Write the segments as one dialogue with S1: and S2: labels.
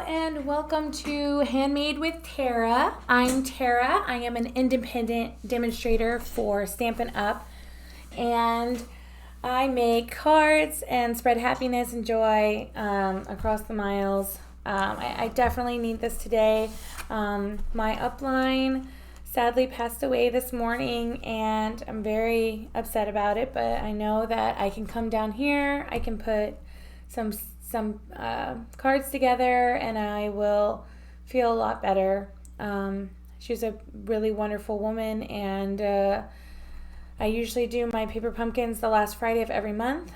S1: and welcome to Handmade with Tara. I'm Tara. I am an independent demonstrator for Stampin Up, and I make cards and spread happiness and joy across the miles. I definitely need this today. My upline sadly passed away this morning, and I'm very upset about it, but I know that I can come down here, I can put some cards together, and I will feel a lot better. She's a really wonderful woman, and I usually do my paper pumpkins the last Friday of every month,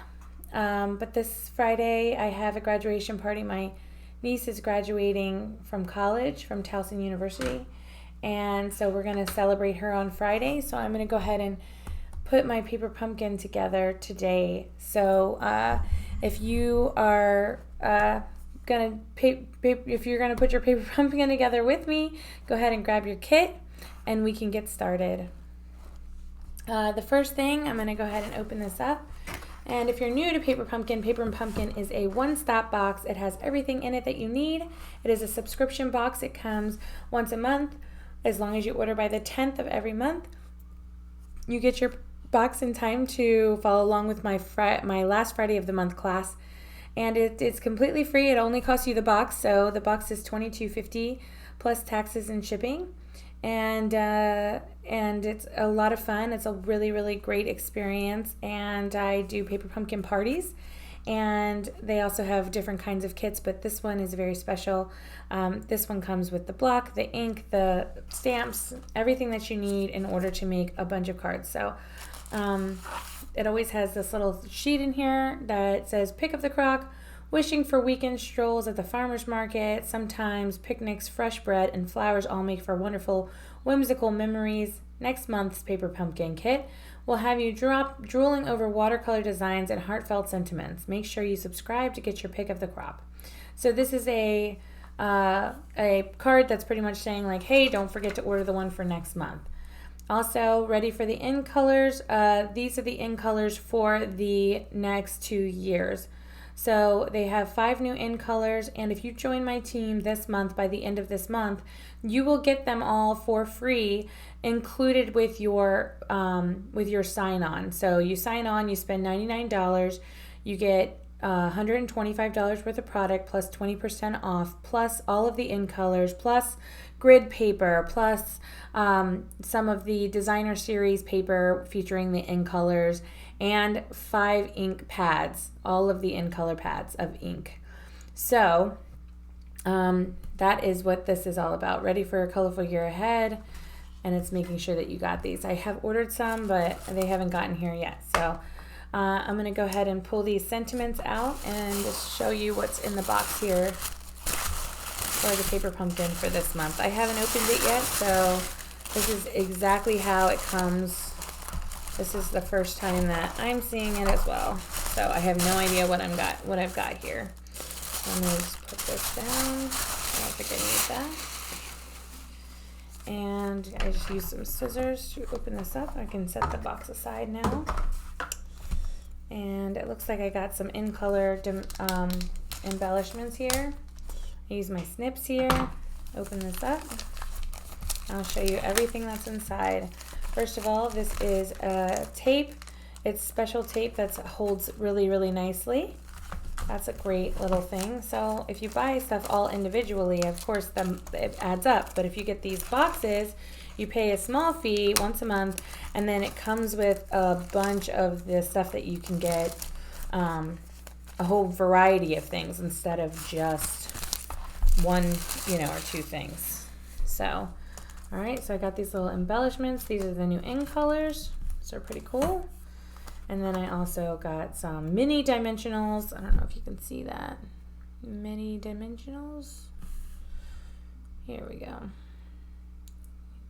S1: but this Friday I have a graduation party. My niece is graduating from college from Towson University, and so we're going to celebrate her on Friday, so I'm going to go ahead and put my paper pumpkin together today. So if you are gonna if you're gonna put your paper pumpkin together with me, go ahead and grab your kit and we can get started. The first thing, I'm gonna go ahead and open this up. And if you're new to Paper Pumpkin is a one-stop box. It has everything in it that you need. It is a subscription box. It comes once a month. As long as you order by the 10th of every month, you get your box in time to follow along with my last Friday of the month class, and it's completely free. It only costs you the box, so the box is $22.50 plus taxes and shipping, and it's a lot of fun. It's a really great experience, and I do paper pumpkin parties, and they also have different kinds of kits, but this one is very special. This one comes with the block, the ink, the stamps, everything that you need in order to make a bunch of cards. So it always has this little sheet in here that says pick up the crock, wishing for weekend strolls at the farmer's market, sometimes picnics, fresh bread, and flowers all make for wonderful, whimsical memories. Next month's Paper Pumpkin Kit will have you drooling over watercolor designs and heartfelt sentiments. Make sure you subscribe to get your pick of the crop. So this is a card that's pretty much saying like, hey, don't forget to order the one for next month. Also, ready for the in colors. These are the in colors for the next 2 years. So they have 5 new in colors, and if you join my team this month, by the end of this month, you will get them all for free, included with your sign-on. So you sign on, you spend $99, you get $125 worth of product plus 20% off, plus all of the in colors, plus grid paper, plus some of the designer series paper featuring the in colors, and 5 ink pads, all of the in color pads of ink. So that is what this is all about. Ready for a colorful year ahead, and it's making sure that you got these. I have ordered some, but they haven't gotten here yet. So I'm going to go ahead and pull these sentiments out and just show you what's in the box here for the paper pumpkin for this month. I haven't opened it yet, so this is exactly how it comes. This is the first time that I'm seeing it as well, so I have no idea what I've got here. Let me just put this down. I don't think I need that. And I just use some scissors to open this up. I can set the box aside now. And it looks like I got some in color embellishments here. I use my snips here. Open this up. I'll show you everything that's inside. First of all, this is a tape. It's special tape that holds really nicely. That's a great little thing. So if you buy stuff all individually, of course it adds up. But if you get these boxes, you pay a small fee once a month, and then it comes with a bunch of the stuff that you can get, a whole variety of things instead of just one, or 2 things. So, all right, so I got these little embellishments. These are the new in colors. So they're pretty cool. And then I also got some mini dimensionals. I don't know if you can see that. Mini dimensionals. Here we go.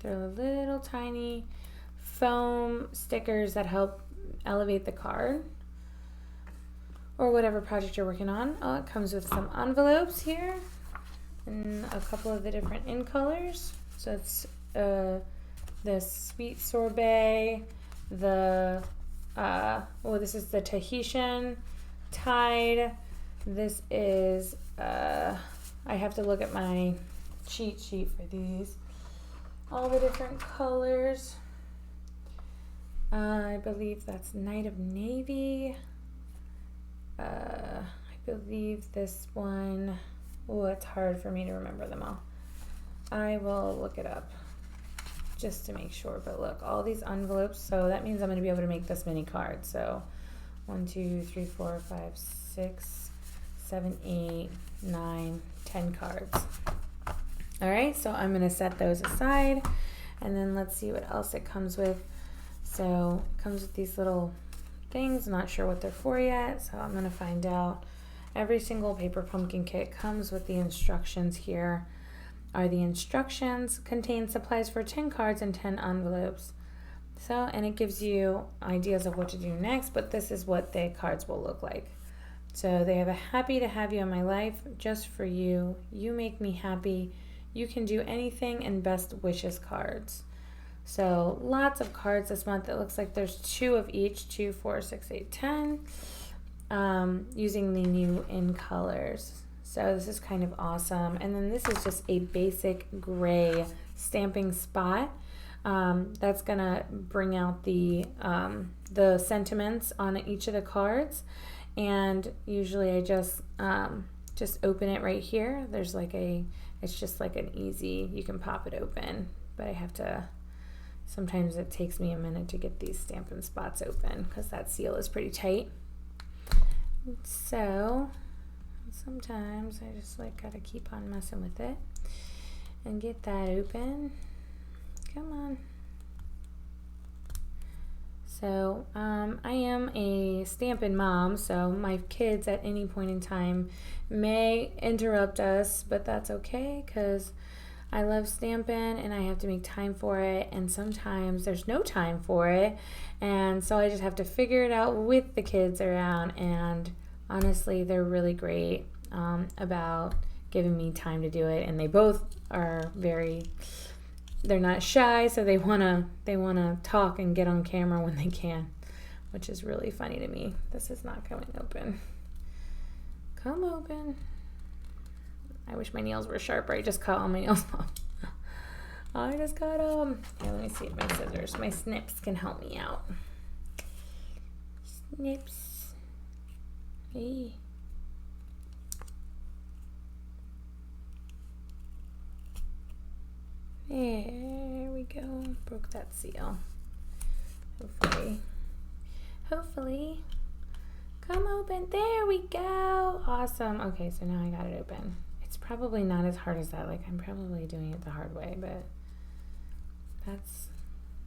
S1: They're little tiny foam stickers that help elevate the card or whatever project you're working on. Oh, it comes with some envelopes here and a couple of the different in colors. So it's the sweet sorbet, the this is the Tahitian Tide. This is I have to look at my cheat sheet for these. All the different colors. I believe that's Night of Navy. I believe this one, oh, it's hard for me to remember them all. I will look it up just to make sure. But look, all these envelopes, so that means I'm going to be able to make this many cards. So 1, 2, 3, 4, 5, 6, 7, 8, 9, 10 cards. All right, so I'm going to set those aside, and then let's see what else it comes with. So it comes with these little things, not sure what they're for yet, so I'm going to find out. Every single paper pumpkin kit comes with the instructions. Here are the instructions. Contain supplies for 10 cards and 10 envelopes. So, and it gives you ideas of what to do next, but this is what the cards will look like. So they have a happy to have you in my life, just for you. You make me happy. You can do anything, and best wishes cards. So lots of cards this month. It looks like there's 2 of each, 2, 4, 6, 8, 10, using the new in colors. So this is kind of awesome. And then this is just a basic gray stamping spot. That's gonna bring out the sentiments on each of the cards. And usually I just open it right here. There's like it's just like an easy, you can pop it open, but I have to, sometimes it takes me a minute to get these Stampin' spots open because that seal is pretty tight. So sometimes I just like gotta keep on messing with it and get that open. Come on. So I am a Stampin' mom, so my kids at any point in time may interrupt us, but that's okay because I love Stampin' and I have to make time for it, and sometimes there's no time for it, and so I just have to figure it out with the kids around. And honestly, they're really great about giving me time to do it, and they both are they're not shy, so they wanna talk and get on camera when they can, which is really funny to me. This is not going open. Come open. I wish my nails were sharper. I just cut all my nails off. I just cut them. Here, let me see if my scissors, my snips can help me out. Snips. Hey. There we go. Broke that seal. Hopefully. Come open. There we go. Awesome. Okay, so now I got it open. It's probably not as hard as that. Like, I'm probably doing it the hard way, but that's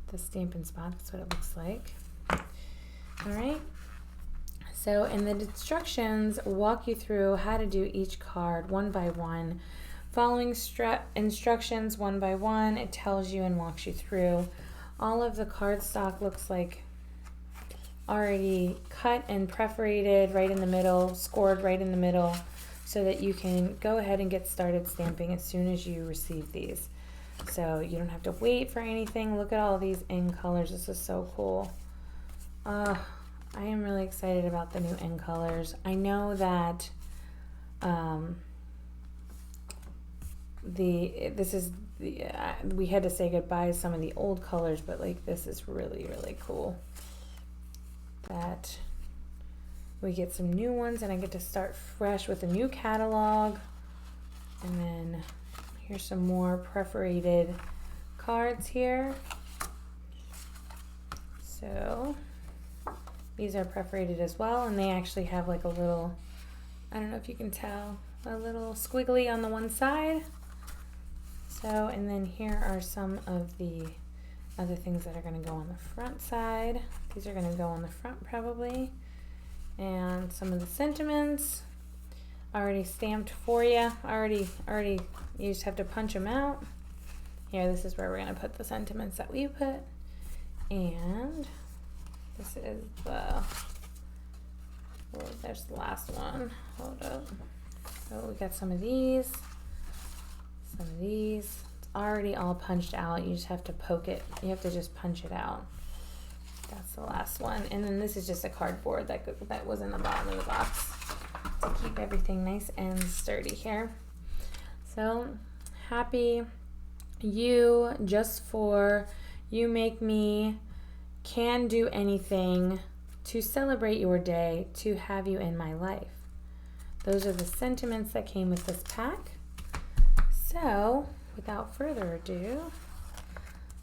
S1: the Stampin' spot. That's what it looks like. All right. So, and the instructions walk you through how to do each card one by one. Following instructions one by one, it tells you and walks you through. All of the cardstock looks like already cut and perforated right in the middle, scored right in the middle, so that you can go ahead and get started stamping as soon as you receive these. So you don't have to wait for anything. Look at all these in colors. This is so cool. I am really excited about the new in colors. I know that we had to say goodbye to some of the old colors, but like this is really, really cool that we get some new ones, and I get to start fresh with a new catalog. And then here's some more perforated cards here. So these are perforated as well, and they actually have like a little, I don't know if you can tell, a little squiggly on the one side. So, and then here are some of the other things that are going to go on the front side. These are going to go on the front probably. And some of the sentiments already stamped for you. Already, you just have to punch them out. Here, this is where we're going to put the sentiments that we put. And this is there's the last one. Hold up. Oh, we got some of these. Some of these. It's already all punched out. You just have to poke it. You have to just punch it out. That's the last one. And then this is just a cardboard that was in the bottom of the box to keep everything nice and sturdy here. So happy you, just for you make me, can do anything to celebrate your day, to have you in my life. Those are the sentiments that came with this pack. So without further ado,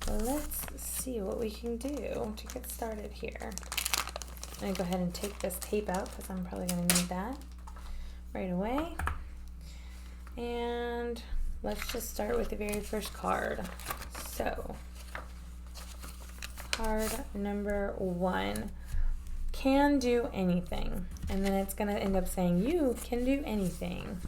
S1: let's see what we can do to get started here. I'm going to go ahead and take this tape out because I'm probably going to need that right away. And let's just start with the very first card. So, card number 1, can do anything. And then it's going to end up saying you can do anything.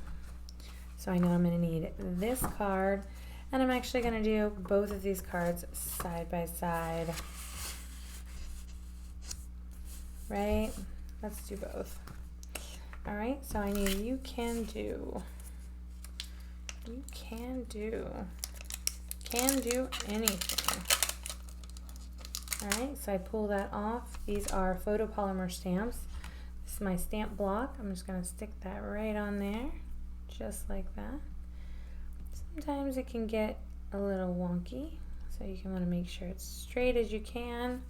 S1: So I know I'm going to need this card, and I'm actually going to do both of these cards side by side. Right? Let's do both. All right, so I need you can do. You can do anything. All right, so I pull that off. These are Photopolymer Stamps. This is my stamp block. I'm just going to stick that right on there, just like that. Sometimes it can get a little wonky, so you can want to make sure it's straight as you can.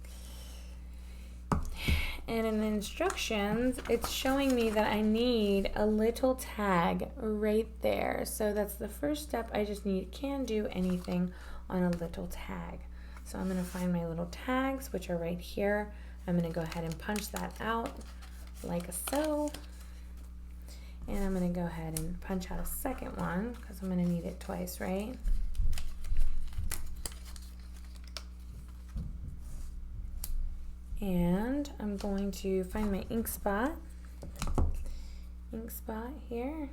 S1: And in the instructions, it's showing me that I need a little tag right there. So that's the first step. I just need can do anything on a little tag. So I'm going to find my little tags, which are right here. I'm going to go ahead and punch that out like so. And I'm going to go ahead and punch out a second one because I'm going to need it twice, right? And I'm going to find my ink spot here.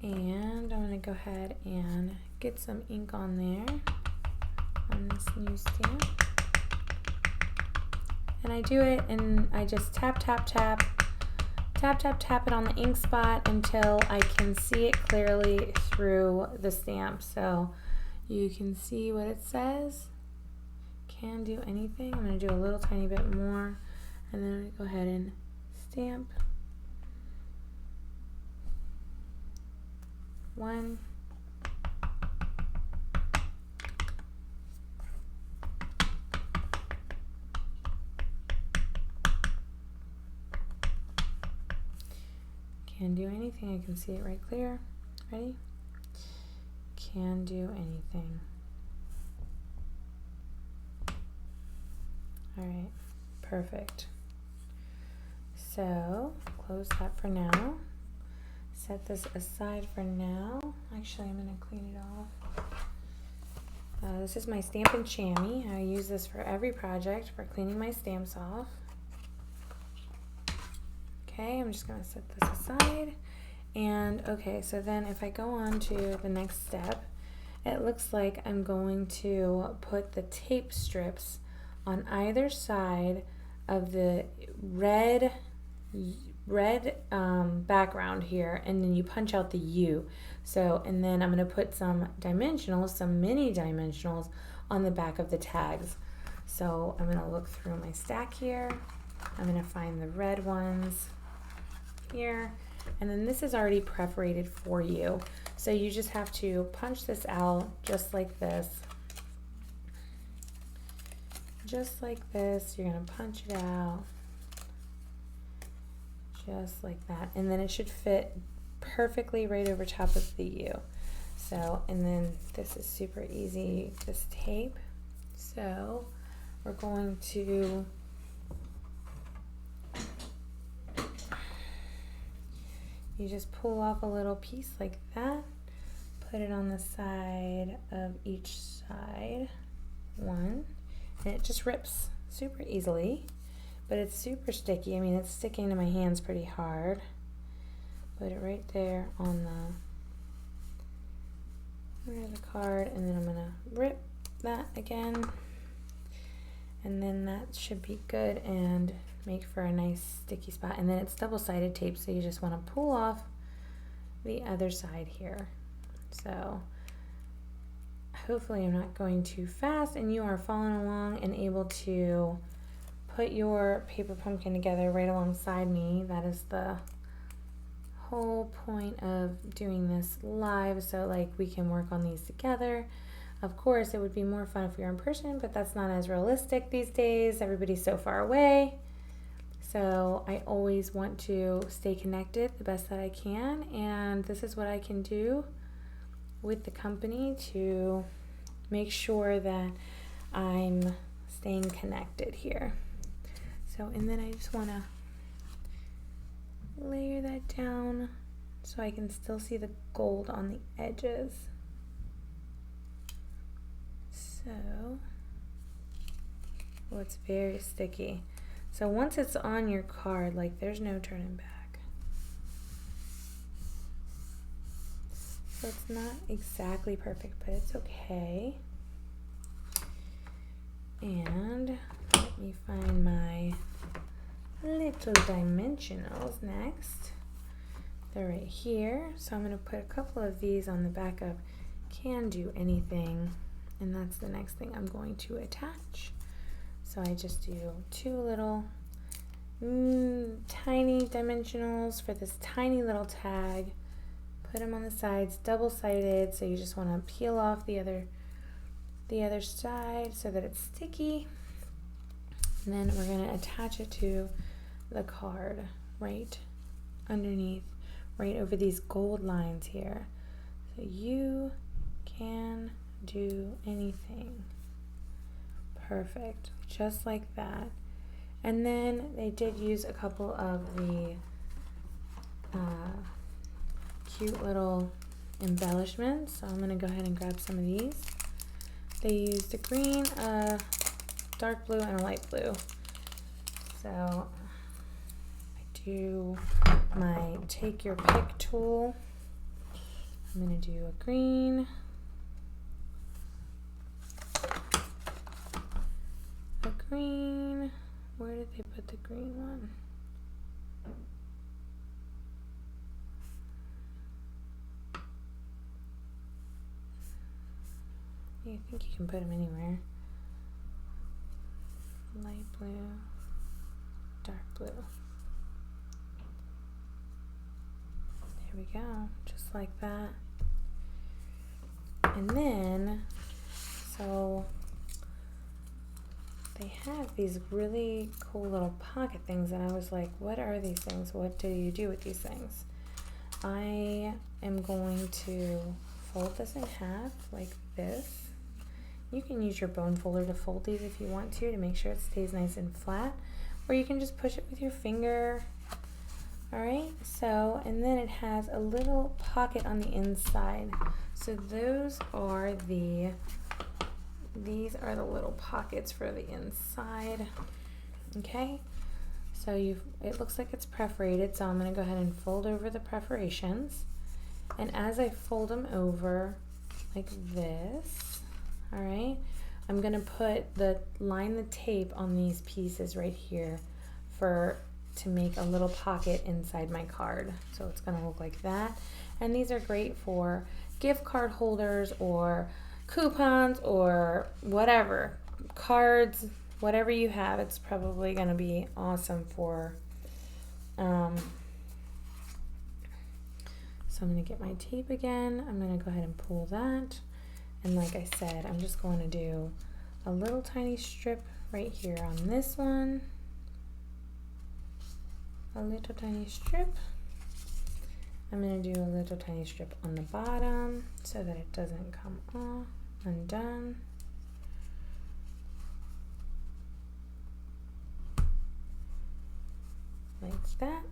S1: And I'm going to go ahead and get some ink on there on this new stamp. And I do it and I just tap it on the ink spot until I can see it clearly through the stamp. So you can see what it says. Can do anything. I'm going to do a little tiny bit more, and then I'm going to go ahead and stamp 1. Can do anything. I can see it right clear. Ready? Can do anything. All right, perfect. So close that for now. Set this aside for now. Actually, I'm going to clean it off. This is my Stampin' Chamois. I use this for every project for cleaning my stamps off. Okay, I'm just going to set this aside. And okay, so then if I go on to the next step, it looks like I'm going to put the tape strips on either side of the red background here, and then you punch out the U. So, and then I'm going to put some dimensionals, some mini dimensionals on the back of the tags. So I'm going to look through my stack here. I'm going to find the red ones here, and then this is already perforated for you. So you just have to punch this out just like this. Just like this, you're going to punch it out just like that, and then it should fit perfectly right over top of the U. So, and then this is super easy, this tape. So we're going to you just pull off a little piece like that, put it on the side of each side, one. And it just rips super easily, but it's super sticky. I mean, it's sticking to my hands pretty hard. Put it right there on the card, and then I'm gonna rip that again, and then that should be good and make for a nice sticky spot. And then it's double-sided tape, so you just want to pull off the other side here. So hopefully I'm not going too fast and you are following along and able to put your paper pumpkin together right alongside me. That is the whole point of doing this live so like we can work on these together. Of course, it would be more fun if we were in person, but that's not as realistic these days. Everybody's so far away. So I always want to stay connected the best that I can, and this is what I can do with the company to make sure that I'm staying connected here. So, and then I just want to layer that down so I can still see the gold on the edges. So, oh, it's very sticky. So once it's on your card, like there's no turning back. So it's not exactly perfect, but it's okay. And let me find my little dimensionals next. They're right here. So I'm going to put a couple of these on the back of Can Do Anything. And that's the next thing I'm going to attach. So I just do two little tiny dimensionals for this tiny little tag. Put them on the sides, double-sided, so you just want to peel off the other side so that it's sticky. And then we're going to attach it to the card right underneath, right over these gold lines here. So you can do anything. Perfect, just like that. And then they did use a couple of the cute little embellishments. So I'm going to go ahead and grab some of these. They used a green, a dark blue, and a light blue. So I do my take your pick tool. I'm going to do a green, where did they put the green one? I think you can put them anywhere. Light blue, dark blue. There we go, just like that. And then, so they have these really cool little pocket things, and I was like, what are these things? What do you do with these things? I am going to fold this in half like this. You can use your bone folder to fold these if you want to make sure it stays nice and flat, or you can just push it with your finger. Alright, so, and then it has a little pocket on the inside. So these are the little pockets for the inside. Okay, so it looks like it's perforated, so I'm going to go ahead and fold over the perforations. And as I fold them over like this, all right, I'm going to line the tape on these pieces right here to make a little pocket inside my card. So it's going to look like that. And these are great for gift card holders or coupons or whatever, cards, whatever you have. It's probably going to be awesome for so I'm going to get my tape again. I'm going to go ahead and pull that, and like I said, I'm just going to do a little tiny strip right here on this one, a little tiny strip. I'm going to do a little tiny strip on the bottom so that it doesn't come off undone. Like that.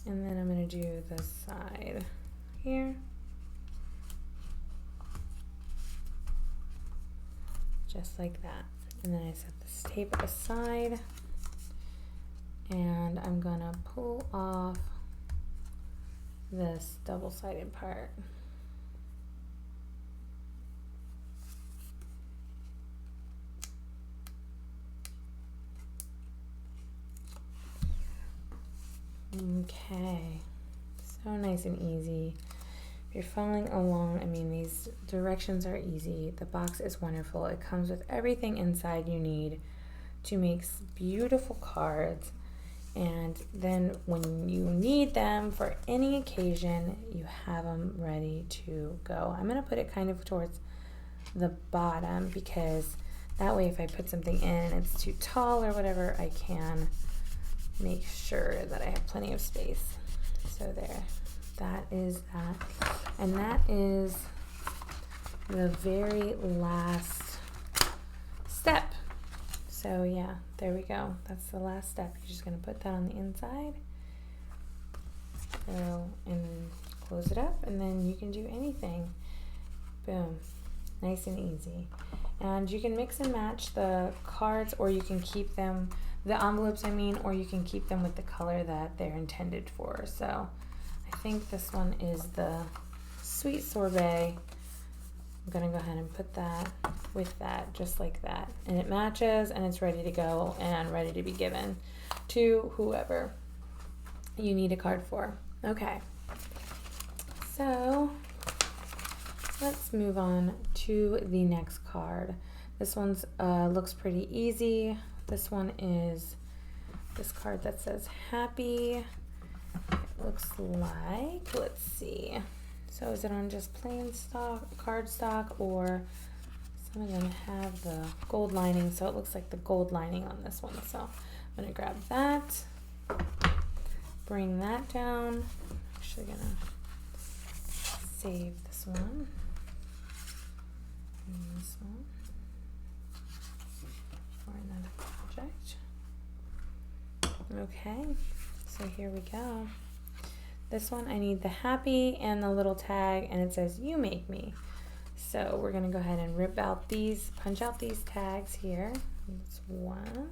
S1: And then I'm going to do the side here. Just like that. And then I set this tape aside, and I'm going to pull off this double-sided part. Okay, so nice and easy. If you're following along, I mean, these directions are easy. The box is wonderful. It comes with everything inside you need to make beautiful cards. And then when you need them for any occasion, you have them ready to go. I'm going to put it kind of towards the bottom because that way if I put something in and it's too tall or whatever, I can make sure that I have plenty of space. So there, that is that. And that is the very last step. So yeah, there we go. That's the last step. You're just gonna put that on the inside. So, and close it up, and then you can do anything. Boom, nice and easy. And you can mix and match the cards, or you can keep them, the envelopes I mean, or you can keep them with the color that they're intended for. So I think this one is the Sweet Sorbet. I'm gonna go ahead and put that with that, just like that. And it matches and it's ready to go and ready to be given to whoever you need a card for. Okay, so let's move on to the next card. This one's looks pretty easy. This one is this card that says happy. It looks like, let's see. So is it on just plain stock, cardstock, or some of them have the gold lining, so it looks like the gold lining on this one. So I'm gonna grab that, bring that down. I'm actually gonna save this one and this one for another project. Okay, so here we go. This one, I need the happy and the little tag, and it says, you make me. So we're gonna go ahead and rip out these, punch out these tags here. That's one,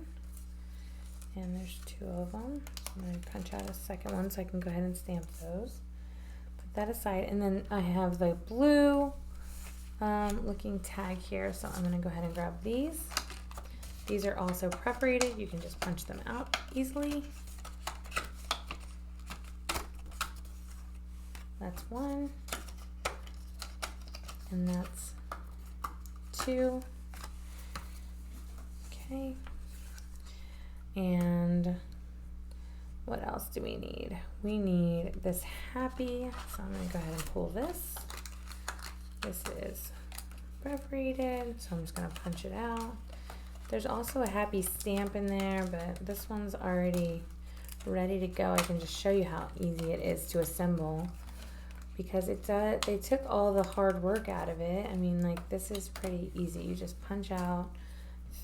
S1: and there's two of them. I'm gonna punch out a second one so I can go ahead and stamp those. Put that aside, and then I have the blue looking tag here, so I'm gonna go ahead and grab these. These are also perforated. You can just punch them out easily. That's one, and that's two. Okay, and what else do we need? We need this happy, so I'm going to go ahead and pull this. This is perforated, so I'm just going to punch it out. There's also a happy stamp in there, but this one's already ready to go. I can just show you how easy it is to assemble, because they took all the hard work out of it. I mean, like, this is pretty easy. You just punch out,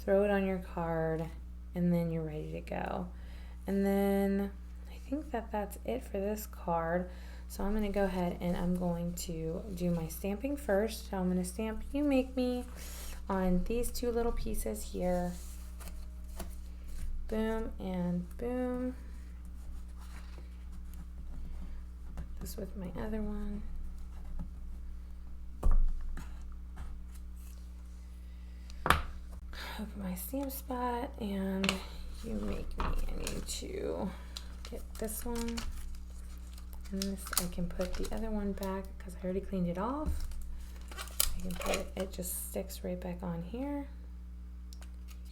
S1: throw it on your card, and then you're ready to go. And then I think that that's it for this card. So I'm going to go ahead and I'm going to do my stamping first. So I'm going to stamp You Make Me on these two little pieces here. Boom and boom. This with my other one. Open my stamp spot, and You Make Me. I need to get this one, and this I can put the other one back because I already cleaned it off. I can put it, it just sticks right back on here.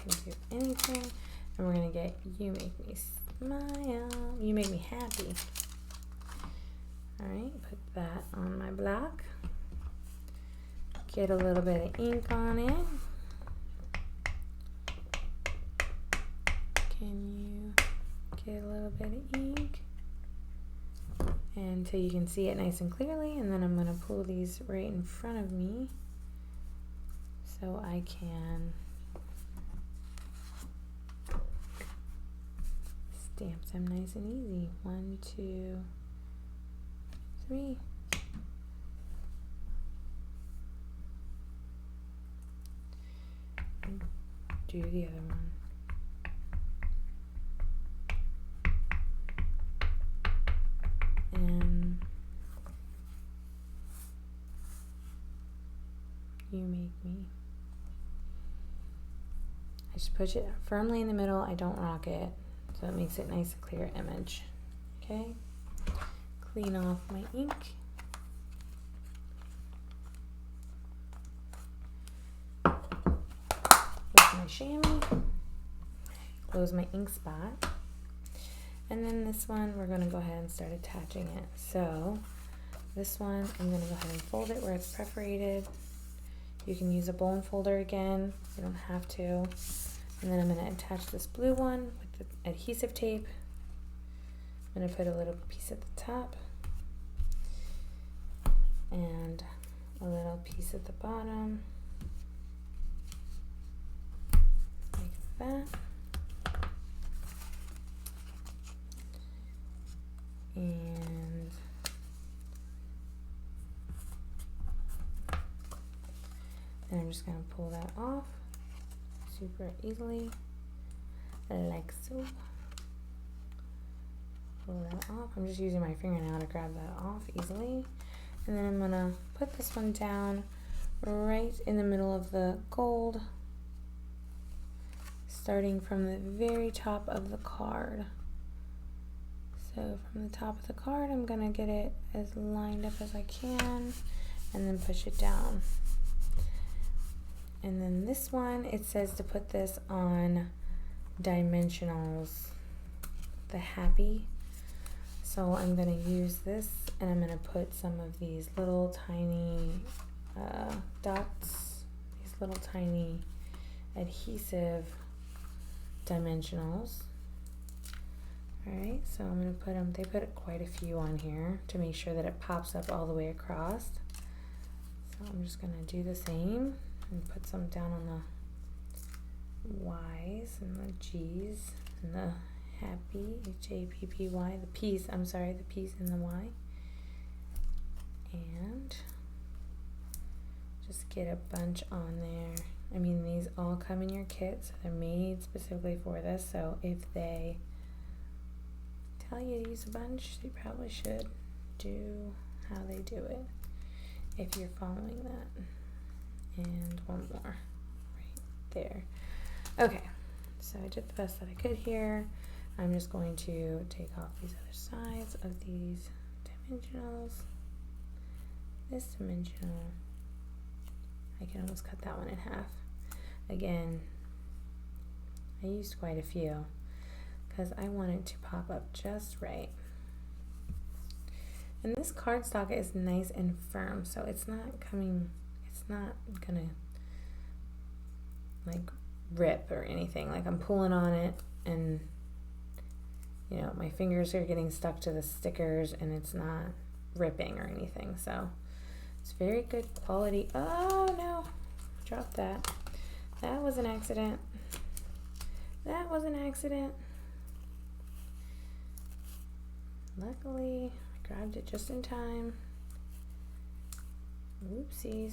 S1: You can do anything, and we're gonna get You Make Me Smile, You Make Me Happy. Alright, put that on my block. Get a little bit of ink on it. Can you get a little bit of ink? Until you can see it nice and clearly, and then I'm going to pull these right in front of me so I can stamp them nice and easy. 1, 2, 3. And do the other one. And You Make Me. I just push it firmly in the middle. I don't rock it, so it makes it a nice clear image. Okay. Clean off my ink. With my chamois. Close my ink spot. And then this one, we're gonna go ahead and start attaching it. So this one, I'm gonna go ahead and fold it where it's perforated. You can use a bone folder again, you don't have to. And then I'm gonna attach this blue one with the adhesive tape. I'm gonna put a little piece at the top and a little piece at the bottom, like that. And I'm just going to pull that off super easily, like so. Pull that off. I'm just using my fingernail to grab that off easily. And then I'm going to put this one down right in the middle of the gold, starting from the very top of the card. So from the top of the card, I'm gonna get it as lined up as I can and then push it down. And then this one, it says to put this on dimensionals, the happy. So I'm gonna use this and I'm gonna put some of these little tiny dots, these little tiny adhesive dimensionals. Alright, so I'm going to put them, they put quite a few on here to make sure that it pops up all the way across. So I'm just going to do the same and put some down on the Y's and the G's and the happy, H-A-P-P-Y, the P's, I'm sorry, the P's and the Y. And just get a bunch on there. I mean, these all come in your kit, so they're made specifically for this, so if they tell you to use a bunch, you probably should do how they do it if you're following that. And one more right there. Okay, so I did the best that I could here. I'm just going to take off these other sides of these dimensionals. This dimensional, I can almost cut that one in half. Again, I used quite a few because I want it to pop up just right. And this cardstock is nice and firm, so it's not gonna like rip or anything. Like I'm pulling on it and you know, my fingers are getting stuck to the stickers and it's not ripping or anything. So it's very good quality. Oh no, dropped that. That was an accident. That was an accident. Luckily, I grabbed it just in time. Whoopsies.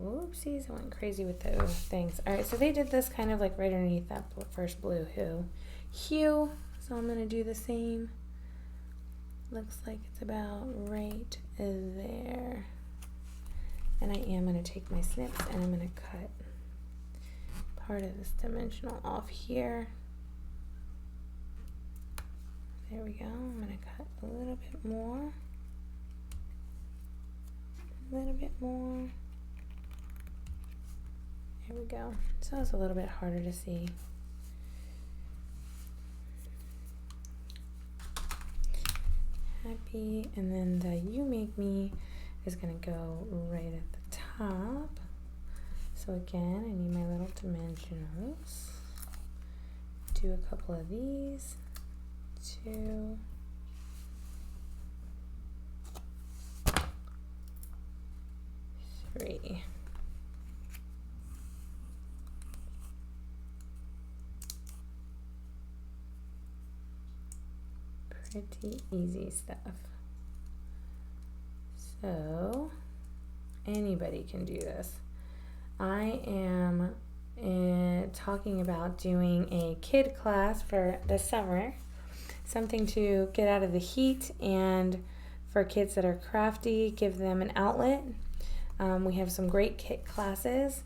S1: Whoopsies, I went crazy with those things. Alright, so they did this kind of like right underneath that first blue hue. So I'm going to do the same. Looks like it's about right there. And I am going to take my snips and I'm going to cut part of this dimensional off here. There we go. I'm going to cut a little bit more. A little bit more. There we go. So it's a little bit harder to see. Happy. And then the You Make Me is going to go right at the top. So again, I need my little dimensionals. Do a couple of these. 2. 3. Pretty easy stuff. So anybody can do this. I am talking about doing a kid class for the summer, something to get out of the heat and for kids that are crafty, give them an outlet. We have some great kit classes.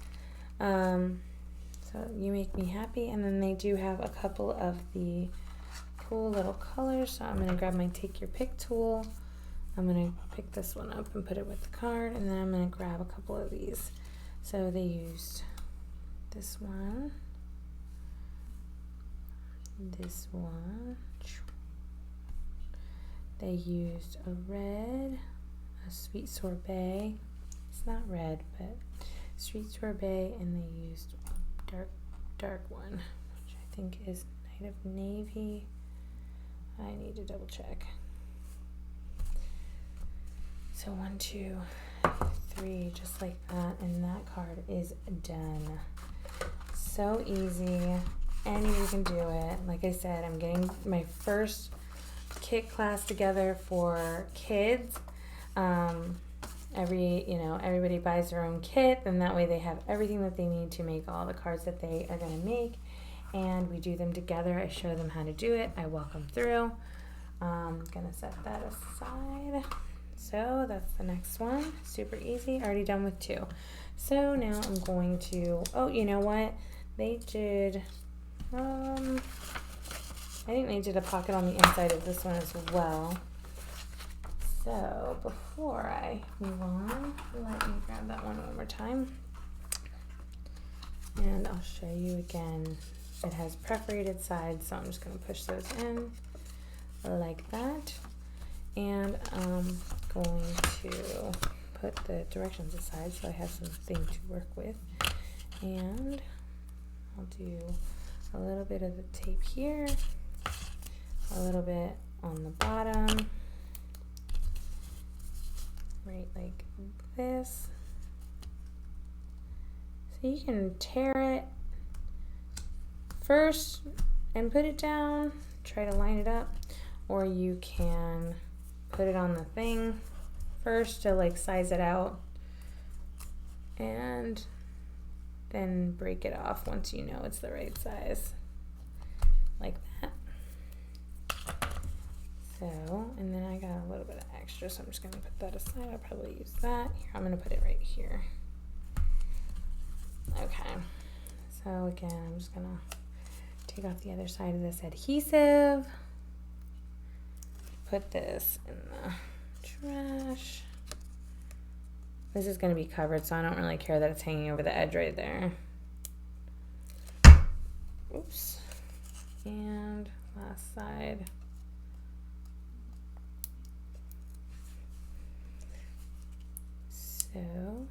S1: So You Make Me Happy, and then they do have a couple of the cool little colors. So I'm going to grab my Take Your Pick tool. I'm going to pick this one up and put it with the card, and then I'm going to grab a couple of these. So they used this one, this one. They used a red, a sweet sorbet. It's not red, but sweet sorbet, and they used a dark one, which I think is Night of Navy. I need to double check. So 1, 2, 3, just like that, and that card is done. So easy. Anybody can do it. Like I said, I'm getting my first kit class together for kids. Everybody buys their own kit, and that way they have everything that they need to make all the cards that they are going to make, and we do them together. I show them how to do it. I walk them through. I'm going to set that aside. So that's the next one. Super easy. Already done with 2. So now I'm going to, oh, you know what? They did, I think they did a pocket on the inside of this one as well. So before I move on, let me grab that one more time. And I'll show you again. It has perforated sides, so I'm just going to push those in like that. And I'm going to put the directions aside so I have something to work with. And I'll do a little bit of the tape here, a little bit on the bottom, right like this. So you can tear it first and put it down, try to line it up, or you can put it on the thing first to like size it out and then break it off once you know it's the right size, like that. So, and then I got a little bit of extra, so I'm just gonna put that aside. I'll probably use that. Here, I'm gonna put it right here. Okay, so again, I'm just gonna take off the other side of this adhesive, put this in the trash. This is going to be covered, so I don't really care that it's hanging over the edge right there. Oops. And last side. So,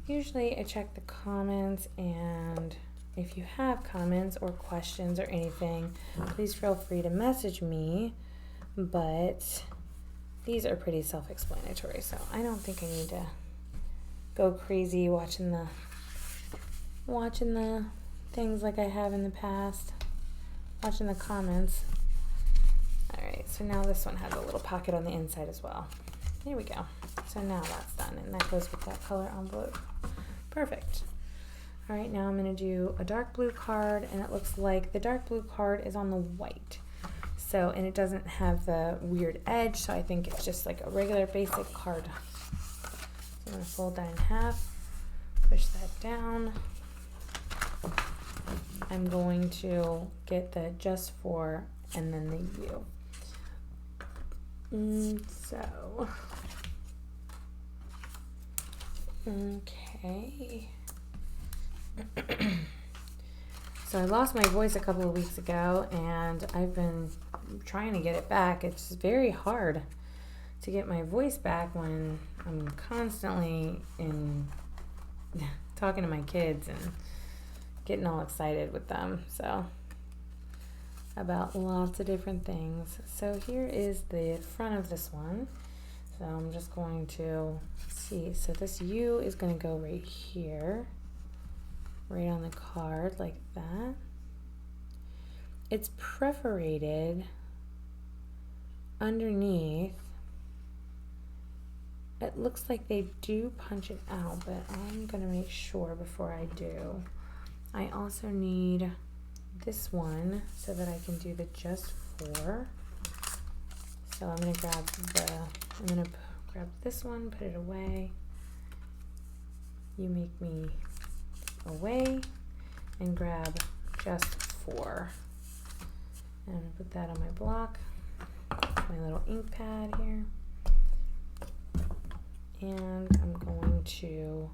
S1: usually I check the comments, and if you have comments or questions or anything, please feel free to message me, but these are pretty self-explanatory, so I don't think I need to go crazy watching the things like I have in the past, watching the comments. Alright, so now this one has a little pocket on the inside as well. There we go. So now that's done, and that goes with that color envelope. Perfect. Alright, now I'm going to do a dark blue card, and it looks like the dark blue card is on the white. So, and it doesn't have the weird edge, so I think it's just like a regular basic card. So I'm going to fold that in half, push that down. I'm going to get the just for and then the U. So, okay. So I lost my voice a couple of weeks ago, and I've been trying to get it back. It's very hard to get my voice back when I'm constantly talking to my kids and getting all excited with them, so about lots of different things. So here is the front of this one. So I'm just going to see. So this U is going to go right here, right on the card like that. It's perforated underneath. It looks like they do punch it out, but I'm going to make sure before I do. I also need this one so that I can do the just for. So I'm going to grab this one, put it away. You make me away, and grab just for. And I'm going to put that on my block, my little ink pad here. And I'm going to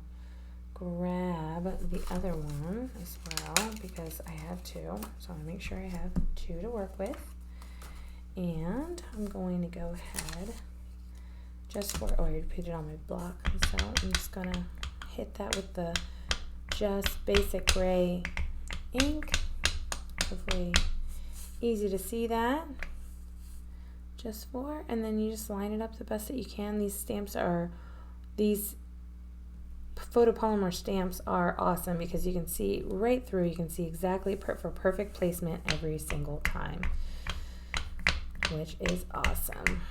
S1: grab the other one as well because I have two. So I want to make sure I have two to work with. And I'm going to go ahead just for, oh, I already put it on my block. So I'm just going to hit that with the just basic gray ink. Hopefully easy to see that. Just for, and then you just line it up the best that you can. These stamps are, these photopolymer stamps are awesome because you can see right through, you can see exactly for perfect placement every single time, which is awesome.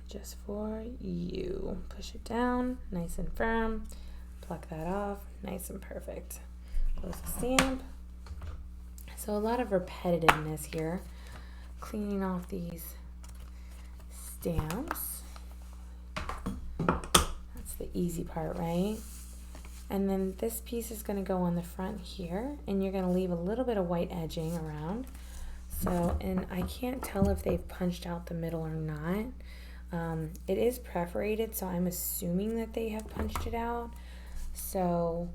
S1: Just for you. Push it down, nice and firm, pluck that off, nice and perfect. Close the stamp. So a lot of repetitiveness here. Cleaning off these stamps. That's the easy part, right? And then this piece is going to go on the front here, and you're going to leave a little bit of white edging around. So, and I can't tell if they've punched out the middle or not. It is perforated, so I'm assuming that they have punched it out. So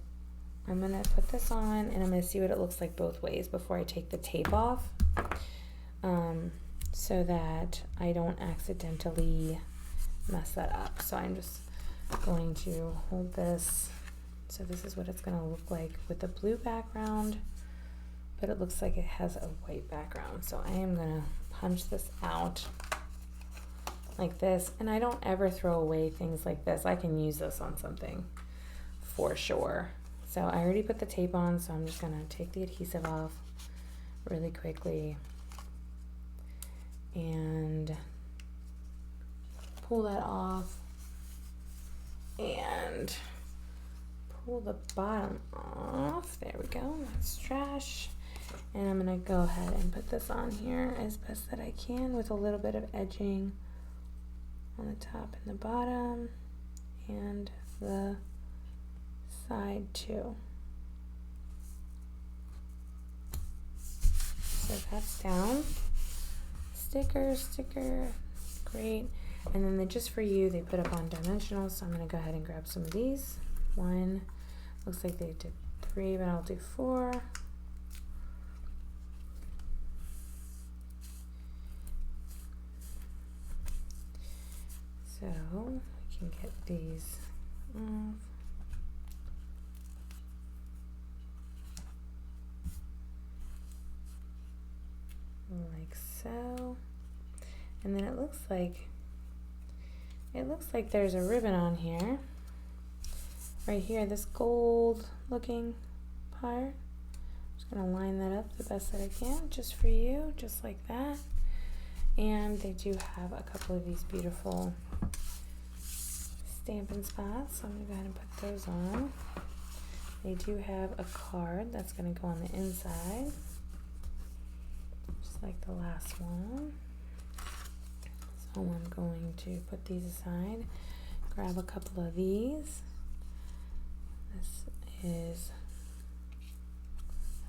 S1: I'm going to put this on, and I'm going to see what it looks like both ways before I take the tape off. So that I don't accidentally mess that up. So I'm just going to hold this. So this is what it's going to look like with the blue background, but it looks like it has a white background. So I am going to punch this out like this, and I don't ever throw away things like this. I can use this on something for sure. So I already put the tape on, so I'm just going to take the adhesive off really quickly and pull that off and pull the bottom off. There we go, that's trash. And I'm gonna go ahead and put this on here as best that I can with a little bit of edging on the top and the bottom and the side too. So that's down. Sticker, great. And then just for you, they put up on dimensionals, so I'm going to go ahead and grab some of these. One, looks like they did 3, but I'll do 4. So we can get these off. Like so. And then it looks like there's a ribbon on here. Right here, this gold looking part. I'm just gonna line that up the best that I can, just for you, just like that. And they do have a couple of these beautiful stamping spots, so I'm gonna go ahead and put those on. They do have a card that's gonna go on the inside, just like the last one. So I'm going to put these aside, grab a couple of these. This is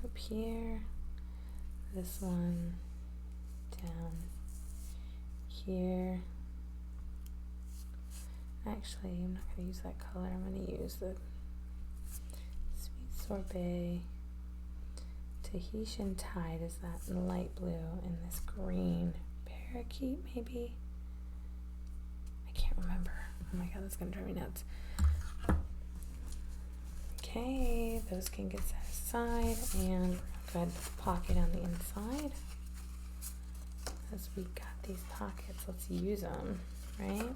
S1: up here, this one down here. Actually, I'm not going to use that color. I'm going to use the Sweet Sorbet. Tahitian Tide is that light blue, and this green parakeet maybe. I can't remember. Oh my god, that's going to drive me nuts. Okay, those can get set aside, and go ahead and put the pocket on the inside. As we got these pockets, let's use them, right?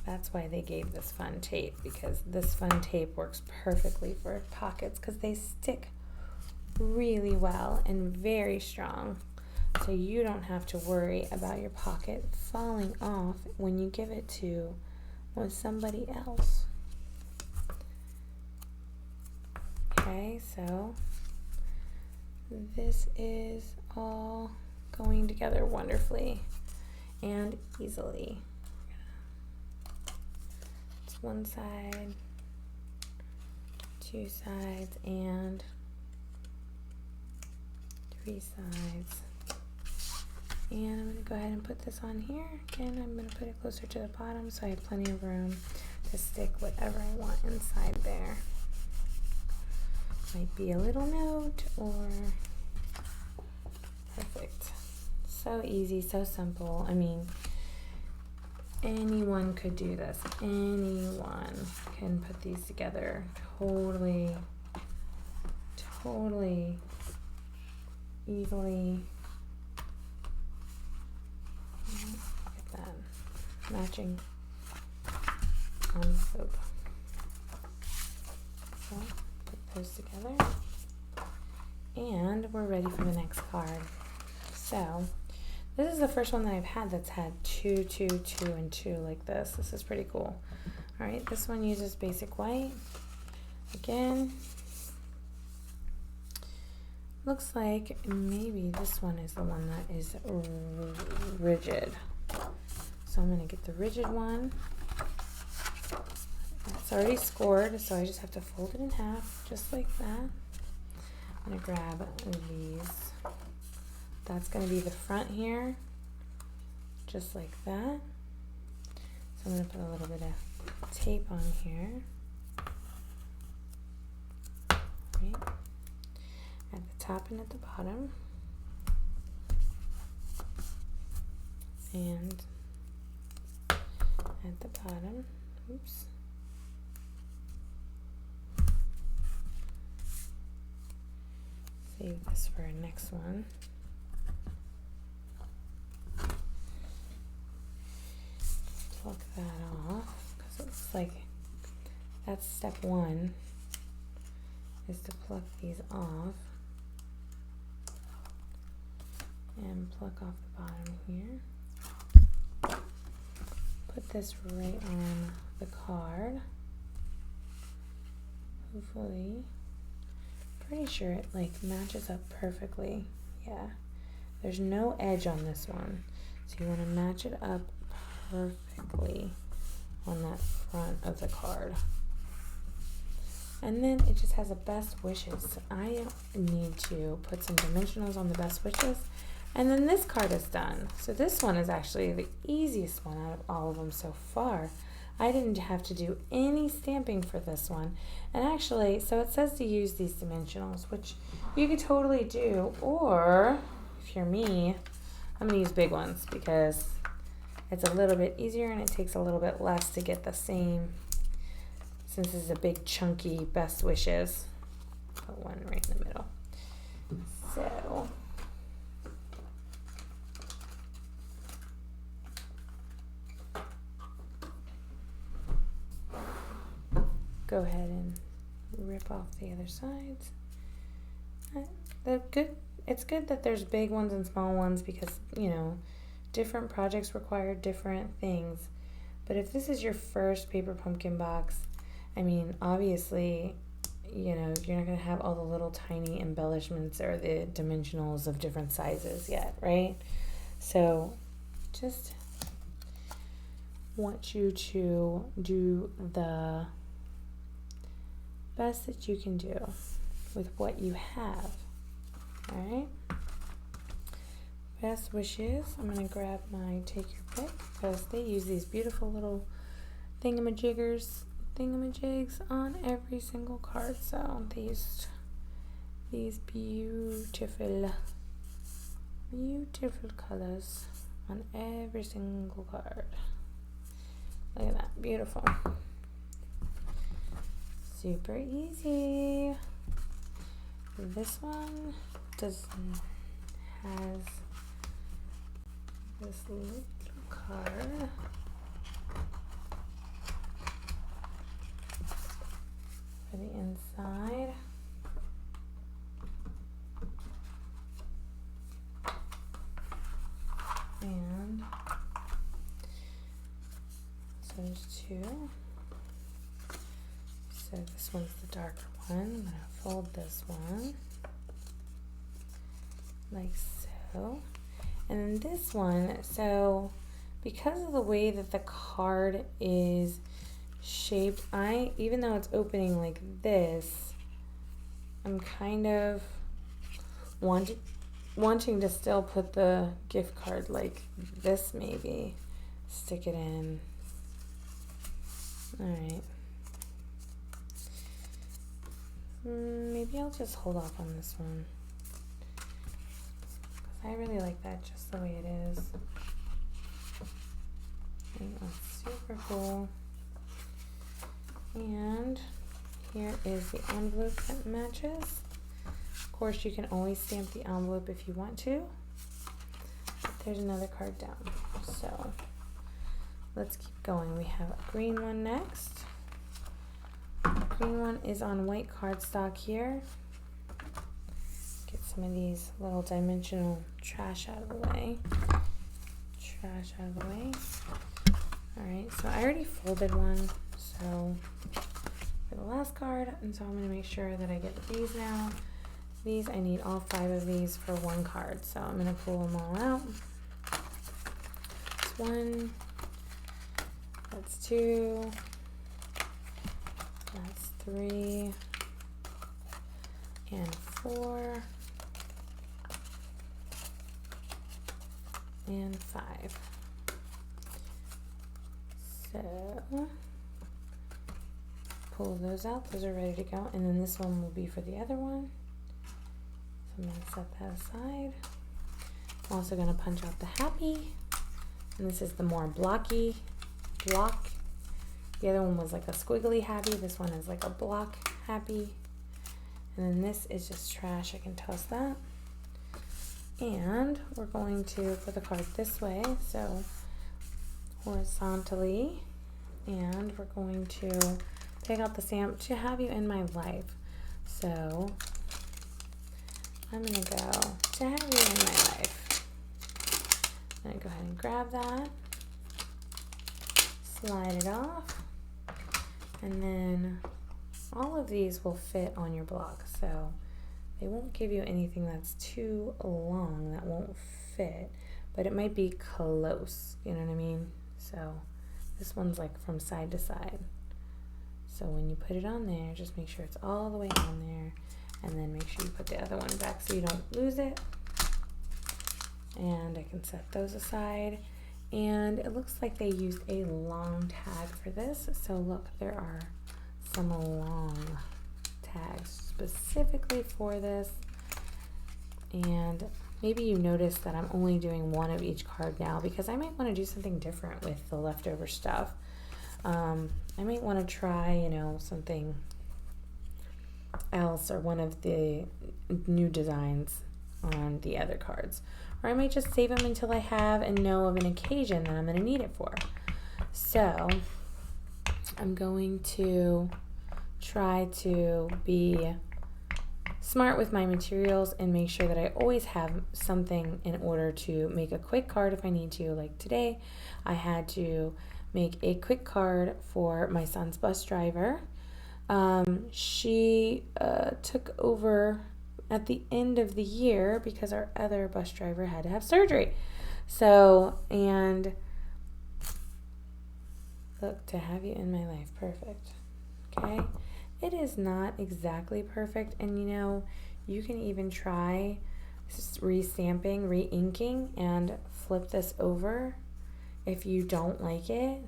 S1: That's why they gave this fun tape, because this fun tape works perfectly for pockets because they stick really well and very strong. So you don't have to worry about your pocket falling off when you give it to somebody else. Okay, so this is all going together wonderfully and easily. It's one side, two sides, and 3 sides. And I'm going to go ahead and put this on here. Again, I'm going to put it closer to the bottom so I have plenty of room to stick whatever I want inside there. Might be a little note or perfect. So easy, so simple. I mean, anyone could do this. Anyone can put these together. Totally easily. Look at that. Matching envelope. So put those together. And we're ready for the next card. So this is the first one that I've had that's had 2, 2, 2, and 2 like this. This is pretty cool. All right, this one uses basic white. Again, looks like maybe this one is the one that is rigid. So I'm going to get the rigid one. It's already scored, so I just have to fold it in half, just like that. I'm going to grab these. That's going to be the front here, just like that. So I'm going to put a little bit of tape on here. Right. At the top and at the bottom. And at the bottom. Oops. Save this for our next one. Pluck that off because it looks like that's step 1, is to pluck these off and pluck off the bottom here. Put this right on the card. Hopefully, pretty sure it like matches up perfectly. Yeah, there's no edge on this one, so you want to match it up perfectly on that front of the card. And then it just has a best wishes. So I need to put some dimensionals on the best wishes, and then this card is done. So this one is actually the easiest one out of all of them so far. I didn't have to do any stamping for this one. And actually, so it says to use these dimensionals, which you could totally do, or if you're me, I'm gonna use big ones because it's a little bit easier and it takes a little bit less to get the same, since this is a big chunky best wishes. Put one right in the middle. So go ahead and rip off the other sides. It's good that there's big ones and small ones because, you know, different projects require different things. But if this is your first paper pumpkin box, I mean, obviously, you know, you're not going to have all the little tiny embellishments or the dimensionals of different sizes yet, right? So just want you to do the best that you can do with what you have. All right. Best wishes. I'm going to grab my take your pick because they use these beautiful little thingamajigs on every single card. So they used these beautiful colors on every single card. Look at that. Beautiful. Super easy. This one has this little card. For the inside. And so there's 2. So this one's the darker one. I'm going to fold this one like so. And then this one, so because of the way that the card is shaped, even though it's opening like this, I'm kind of wanting to still put the gift card like this, maybe stick it in Alright. Maybe I'll just hold off on this one. I really like that just the way it is. I think that's super cool. And here is the envelope that matches. Of course, you can always stamp the envelope if you want to. But there's another card down. So let's keep going. We have a green one next. The green one is on white cardstock here. Get some of these little dimensional trash out of the way. Alright, so I already folded one, so for the last card, and so I'm going to make sure that I get these now. These, I need all 5 of these for one card, so I'm going to pull them all out. That's 1, that's 2, that's 3, and 4, and 5. So pull those out, those are ready to go, and then this one will be for the other one. So I'm going to set that aside. I'm also going to punch out the happy, and this is the more blocky block. The other one was like a squiggly happy, this one is like a block happy, and then this is just trash. I can toss that. And we're going to put the card this way, so horizontally, and we're going to take out the stamp to have you in my life. So I'm going to go to have you in my life. I'm going to go ahead and grab that, slide it off, and then all of these will fit on your block. So they won't give you anything that's too long that won't fit, but it might be close, you know what I mean? So this one's like from side to side. So when you put it on there, just make sure it's all the way on there, and then make sure you put the other one back so you don't lose it. And I can set those aside. And it looks like they used a long tag for this. So look, there are some long tags specifically for this. And maybe you noticed that I'm only doing one of each card now because I might want to do something different with the leftover stuff. I might want to try, you know, something else or one of the new designs on the other cards. Or I might just save them until I have and know of an occasion that I'm going to need it for. So I'm going to try to be smart with my materials and make sure that I always have something in order to make a quick card if I need to. Like today, I had to make a quick card for my son's bus driver. She took over at the end of the year because our other bus driver had to have surgery. So, and look, to have you in my life, perfect. Okay, it is not exactly perfect, and you know, you can even try re-stamping, re-inking, and flip this over. If you don't like it,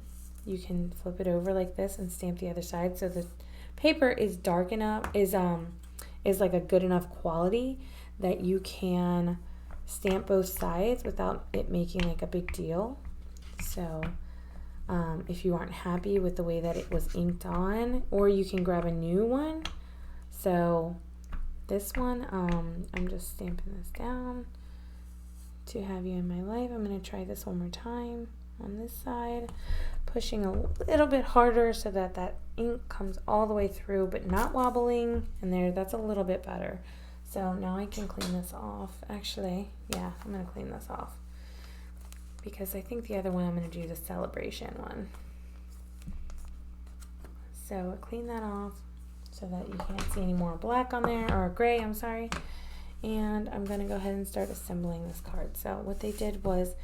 S1: you can flip it over like this and stamp the other side so the paper is dark enough, is like a good enough quality that you can stamp both sides without it making like a big deal. So if you aren't happy with the way that it was inked on, or you can grab a new one. So this one, I'm just stamping this down to have you in my life. I'm going to try this one more time on this side, pushing a little bit harder so that that ink comes all the way through but not wobbling, and there, that's a little bit better. So now I can clean this off. Actually, yeah, I'm going to clean this off because I think the other one I'm going to do the celebration one. So clean that off so that you can't see any more black on there, or gray, I'm sorry. And I'm going to go ahead and start assembling this card. So what they did was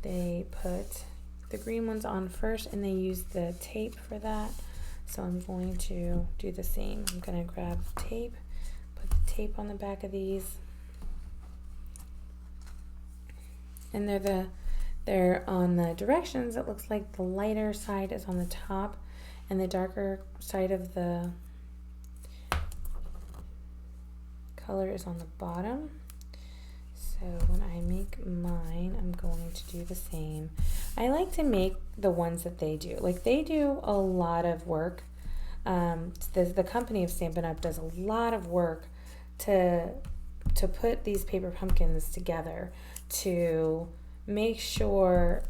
S1: they put the green ones on first and they used the tape for that. So I'm going to do the same. I'm going to grab tape, put the tape on the back of these. And they're on the directions. It looks like the lighter side is on the top and the darker side of the color is on the bottom. So when I make mine, I'm going to do the same. I like to make the ones that they do. Like, they do a lot of work. The company of Stampin' Up does a lot of work to put these paper pumpkins together, to make sure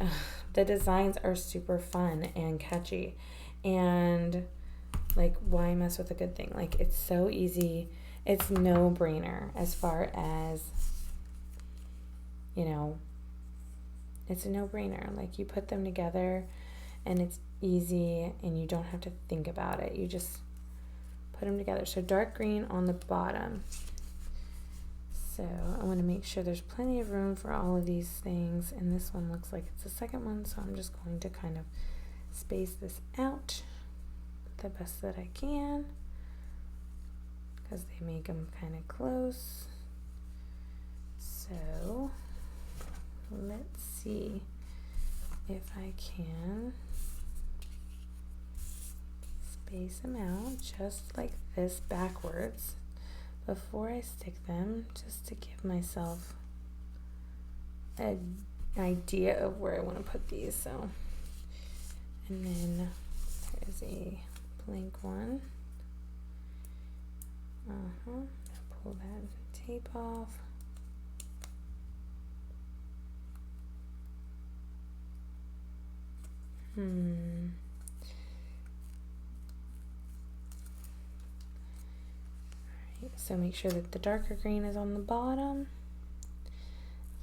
S1: the designs are super fun and catchy. And like, why mess with a good thing? Like, it's so easy. It's no brainer as far as, you know, it's a no-brainer. Like, you put them together and it's easy and you don't have to think about it. You just put them together. So dark green on the bottom. So I want to make sure there's plenty of room for all of these things, and this one looks like it's the second one, so I'm just going to kind of space this out the best that I can, because they make them kind of close. So let's see if I can space them out just like this backwards before I stick them, just to give myself an idea of where I want to put these. So, and then there's a blank one. Pull that tape off. So make sure that the darker green is on the bottom,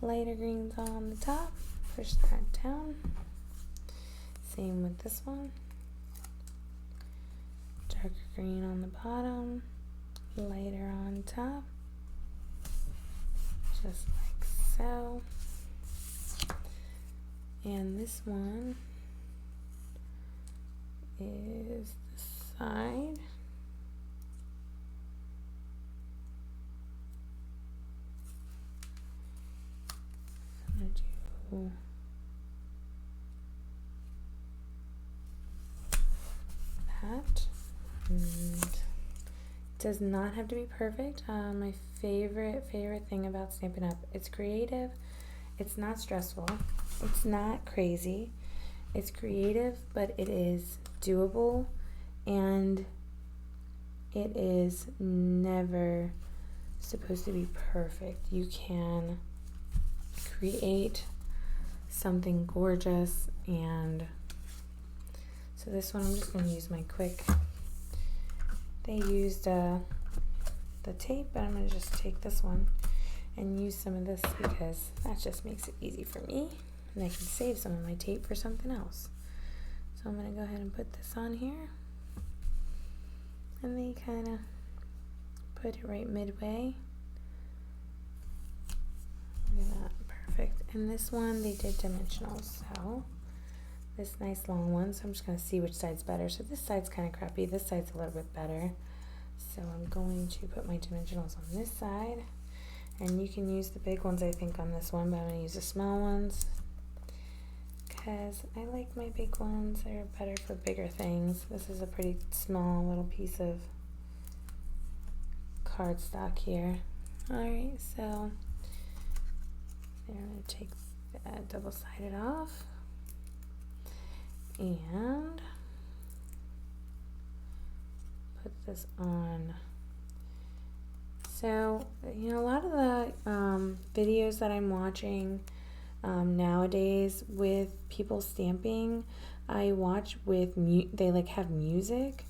S1: lighter green's on the top. Push that down. Same with this one. Darker green on the bottom, lighter on top, just like so. And this one is the side. I'm going to do that. And it does not have to be perfect. My favorite thing about Stampin' Up, it's creative, it's not stressful, it's not crazy, it's creative, but it is doable, and it is never supposed to be perfect. You can create something gorgeous. And so this one, I'm just going to use my quick, they used the tape, but I'm going to just take this one and use some of this, because that just makes it easy for me, and I can save some of my tape for something else. So I'm going to go ahead and put this on here, and then kind of put it right midway. Look at that, perfect. And this one, they did dimensionals, so this nice long one, so I'm just going to see which side's better. So this side's kind of crappy, this side's a little bit better. So I'm going to put my dimensionals on this side, and you can use the big ones, I think, on this one, but I'm going to use the small ones because I like my big ones. They're better for bigger things. This is a pretty small little piece of cardstock here. Alright, so I'm going to take that double-sided off and put this on. So, you know, a lot of the videos that I'm watching nowadays with people stamping, I watch with they like have music.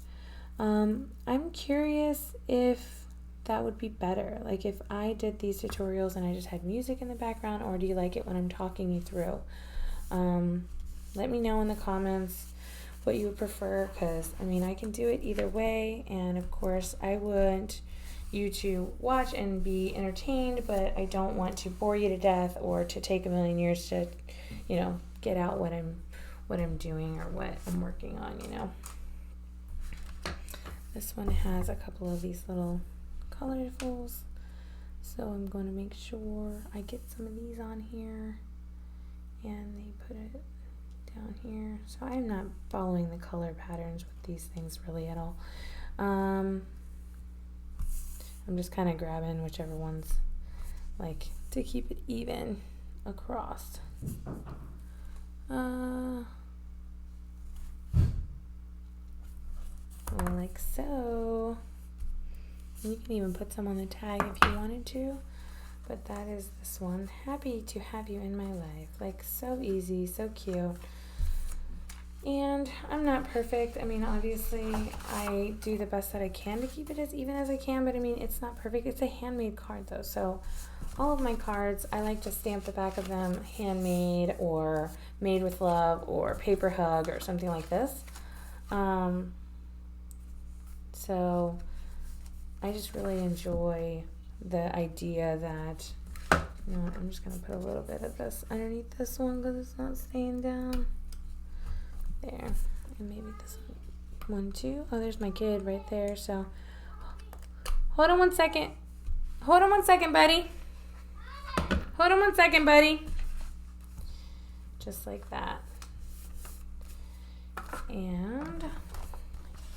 S1: I'm curious if that would be better, like if I did these tutorials and I just had music in the background, or do you like it when I'm talking you through? Let me know in the comments what you would prefer, because I mean, I can do it either way, and of course I want you to watch and be entertained, but I don't want to bore you to death or to take a million years to, you know, get out what I'm doing or what I'm working on, you know. This one has a couple of these little colorfuls, so I'm going to make sure I get some of these on here, and they put it down here. So I'm not following the color patterns with these things really at all. I'm just kind of grabbing whichever ones like to keep it even across. Like so. And you can even put some on the tag if you wanted to. But that is this one. Happy to have you in my life. Like, so easy, so cute. And I'm not perfect. I mean, obviously, I do the best that I can to keep it as even as I can. But I mean, it's not perfect. It's a handmade card, though. So all of my cards, I like to stamp the back of them handmade or made with love or paper hug or something like this. So I just really enjoy the idea that, you know, I'm just going to put a little bit of this underneath this one because it's not staying down. There. And maybe this one too. Oh, there's my kid right there. So hold on 1 second. Hold on 1 second, buddy. Hold on 1 second, buddy. Just like that. And I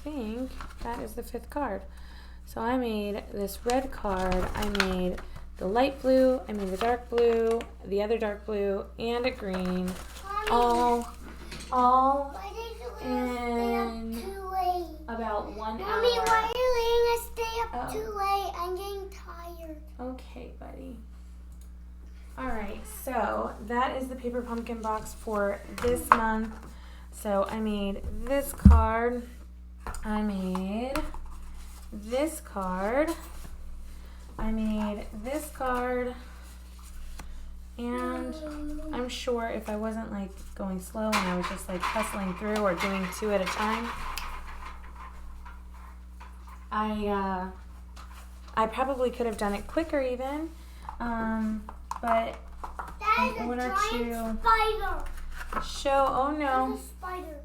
S1: think that is the 5th card. So I made this red card. I made the light blue, I made the dark blue, the other dark blue, and a green. Mommy, all in about 1 hour.
S2: Mommy, why are you letting us stay up too late? I'm getting tired.
S1: Okay, buddy. Alright, so that is the paper pumpkin box for this month. So I made this card. I made this card. I made this card. And I'm sure if I wasn't like going slow and I was just like hustling through or doing 2 at a time, I probably could have done it quicker even. But in order to show, oh no,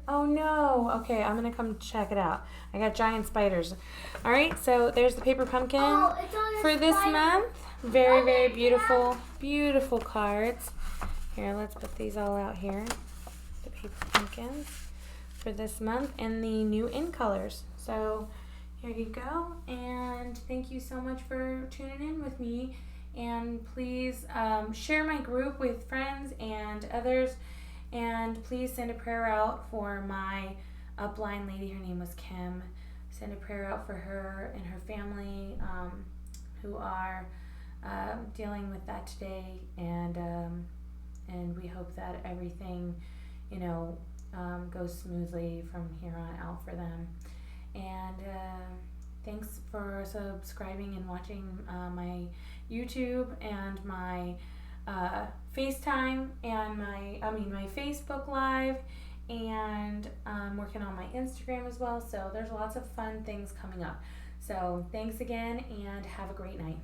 S1: oh no, okay, I'm gonna come check it out. I got giant spiders. All right, so there's the paper pumpkin for this month. Very, very beautiful, beautiful cards. Here, let's put these all out here. The paper pumpkins for this month and the new in colors. So here you go, and thank you so much for tuning in with me. And please share my group with friends and others. And please send a prayer out for my upline lady. Her name was Kim. Send a prayer out for her and her family who are dealing with that today. And we hope that everything, you know, goes smoothly from here on out for them. And thanks for subscribing and watching my YouTube and my FaceTime and my Facebook Live, and I'm working on my Instagram as well. So there's lots of fun things coming up. So thanks again and have a great night.